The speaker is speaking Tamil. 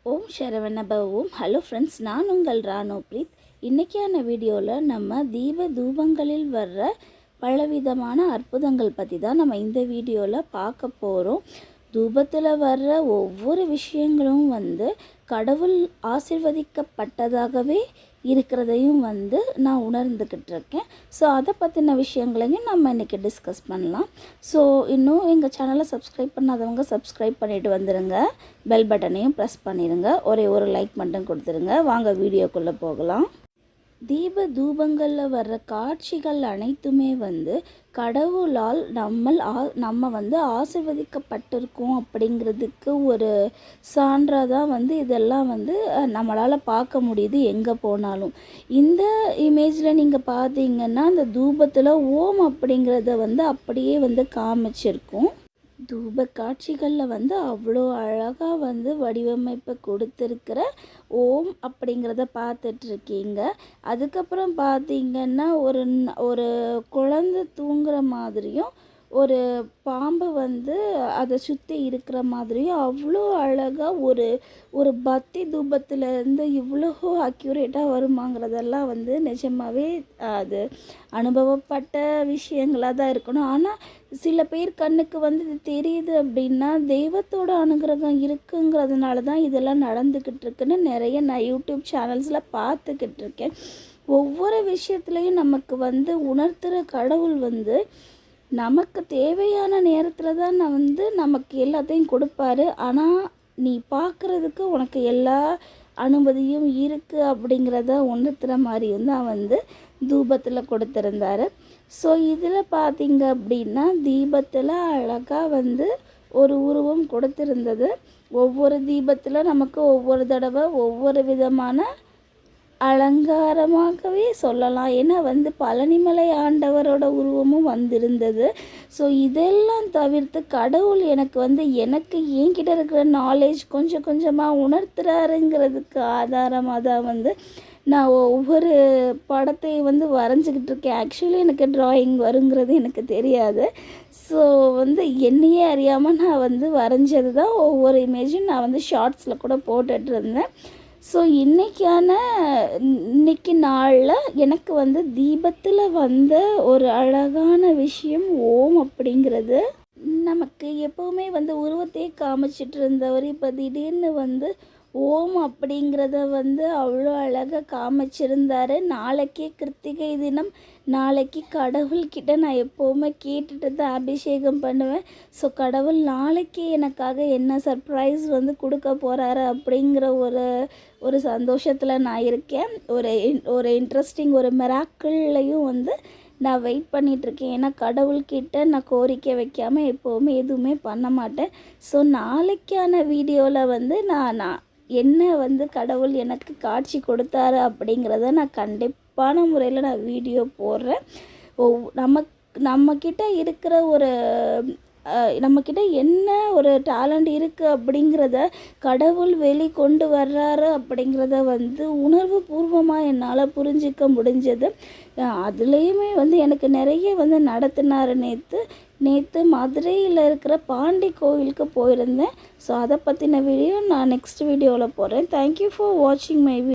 ஓம் சரவணப ஓம். ஹலோ ஃப்ரெண்ட்ஸ், நான் உங்கள் ராணு பிரீத். இன்றைக்கான வீடியோவில் நம்ம தீப தூபங்களில் வர்ற பலவிதமான அற்புதங்கள் பற்றி தான் நம்ம இந்த வீடியோவில் பார்க்க போகிறோம். தூபத்தில் வர்ற ஒவ்வொரு விஷயங்களும் கடவுள் ஆசீர்வதிக்கப்பட்டதாகவே இருக்கிறதையும் நான் உணர்ந்துக்கிட்டு இருக்கேன். ஸோ அதை பற்றின விஷயங்களையும் நம்ம இன்றைக்கி டிஸ்கஸ் பண்ணலாம். ஸோ இன்னும் எங்கள் சேனலை சப்ஸ்கிரைப் பண்ணாதவங்க சப்ஸ்கிரைப் பண்ணிவிட்டு வந்துடுங்க. பெல் பட்டனையும் ப்ரெஸ் பண்ணிடுங்க. ஒரே ஒரு லைக் மட்டும் கொடுத்துருங்க. வாங்க வீடியோக்குள்ளே போகலாம். தீப தூபங்களில் வர்ற காட்சிகள் அனைத்துமே கடவுளால் நம்ம ஆசீர்வதிக்கப்பட்டிருக்கோம் அப்படிங்கிறதுக்கு ஒரு சான்றாக தான் இதெல்லாம் நம்மளால் பார்க்க முடியுது எங்கே போனாலும். இந்த இமேஜில் நீங்கள் பார்த்தீங்கன்னா அந்த தூபத்தில் ஓம் அப்படிங்கிறத அப்படியே காமிச்சிருக்கும். தூப காட்சிகளில் அவ்வளோ அழகாக வடிவமைப்பை கொடுத்துருக்கிற ஓம் அப்படிங்கிறத பார்த்துட்ருக்கீங்க. அதுக்கப்புறம் பார்த்திங்கன்னா ஒரு குழந்தை தூங்குகிற மாதிரியும் ஒரு பாம்பு அதை சுற்றி இருக்கிற மாதிரியும் அவ்வளோ அழகாக ஒரு பக்தி தூபத்திலேருந்து இவ்வளோ அக்யூரேட்டாக வருமாங்கிறதெல்லாம் நிஜமாகவே அது அனுபவப்பட்ட விஷயங்களாக தான் இருக்கணும். ஆனால் சில பேர் கண்ணுக்கு இது தெரியுது அப்படின்னா தெய்வத்தோட அனுகிரகம் இருக்குங்கிறதுனால தான் இதெல்லாம் நடந்துக்கிட்டு இருக்குன்னு நிறைய நான் யூடியூப் சேனல்ஸில் பார்த்துக்கிட்டு இருக்கேன். ஒவ்வொரு விஷயத்துலையும் நமக்கு உணர்த்துகிற கடவுள் நமக்கு தேவையான நேரத்தில் தான் நமக்கு எல்லாத்தையும் கொடுப்பாரு. ஆனால் நீ பார்க்குறதுக்கு உனக்கு எல்லா அனுமதியும் இருக்குது அப்படிங்கிறத உணர்த்துகிற மாதிரி தூபத்தில் கொடுத்துருந்தாரு. ஸோ இதில் பார்த்திங்க அப்படின்னா தீபத்தில் அழகாக ஒரு உருவம் கொடுத்துருந்தது. ஒவ்வொரு தீபத்தில் நமக்கு ஒவ்வொரு தடவை ஒவ்வொரு விதமான அலங்காரமாகவே சொல்லலாம். ஏன்னா பழனிமலை ஆண்டவரோட உருவமும் வந்திருந்தது. ஸோ இதெல்லாம் தவிர்த்து கடவுள் எனக்கு என்கிட்ட இருக்கிற நாலேஜ் கொஞ்சம் கொஞ்சமாக உணர்த்துறாருங்கிறதுக்கு ஆதாரமாக தான் நான் ஒவ்வொரு படத்தையும் வரைஞ்சிக்கிட்டு இருக்கேன். ஆக்சுவலி எனக்கு ட்ராயிங் வருங்கிறது எனக்கு தெரியாது. ஸோ என்னையே அறியாமல் நான் வரைஞ்சது தான் ஒவ்வொரு இமேஜும் நான் ஷார்ட்ஸில் கூட போட்டுட்டு இருந்தேன். ஸோ இன்னைக்கு நாளில் எனக்கு தீபத்தில் ஒரு அழகான விஷயம் ஓம் அப்படிங்கிறது. நமக்கு எப்போவுமே உருவத்தையே காமிச்சிட்டு இருந்தவர் இப்போ திடீர்னு ஓம் அப்படிங்கிறத அவ்வளோ அழகாக காமிச்சிருந்தார். நாளைக்கே கிருத்திகை தினம். நாளைக்கு கடவுள்கிட்ட நான் எப்போவுமே கேட்டுட்டு தான் அபிஷேகம் பண்ணுவேன். ஸோ கடவுள் நாளைக்கு எனக்காக என்ன சர்ப்ரைஸ் கொடுக்க போகிறாரு அப்படிங்கிற ஒரு சந்தோஷத்தில் நான் இருக்கேன். ஒரு இன்ட்ரெஸ்டிங் ஒரு மிராக்கிள்லையும் நான் வெயிட் பண்ணிகிட்ருக்கேன். ஏன்னா கடவுள்கிட்ட நான் கோரிக்கை வைக்காமல் எப்போவுமே எதுவுமே பண்ண மாட்டேன். ஸோ நாளைக்கான வீடியோவில் நான் என்ன கடவுள் எனக்கு காட்சி கொடுத்தாரு அப்படிங்கிறத நான் கண்டிப்பான முறையில் நான் வீடியோ போடுறேன். நம்மக்கிட்ட இருக்கிற நம்மக்கிட்ட என்ன ஒரு டேலண்ட் இருக்குது அப்படிங்கிறத கடவுள் வெளிக்கொண்டு வர்றாரு அப்படிங்கிறத உணர்வு பூர்வமாக என்னால் புரிஞ்சிக்க முடிஞ்சது. அதுலேயுமே எனக்கு நிறைய நடத்தினார். நேற்று மதுரையில் இருக்கிற பாண்டி கோவிலுக்கு போயிருந்தேன். ஸோ அதை பற்றின வீடியோ நான் நெக்ஸ்ட் வீடியோவில் போடுறேன். தேங்க்யூ ஃபார் வாட்சிங் மை வீடியோ.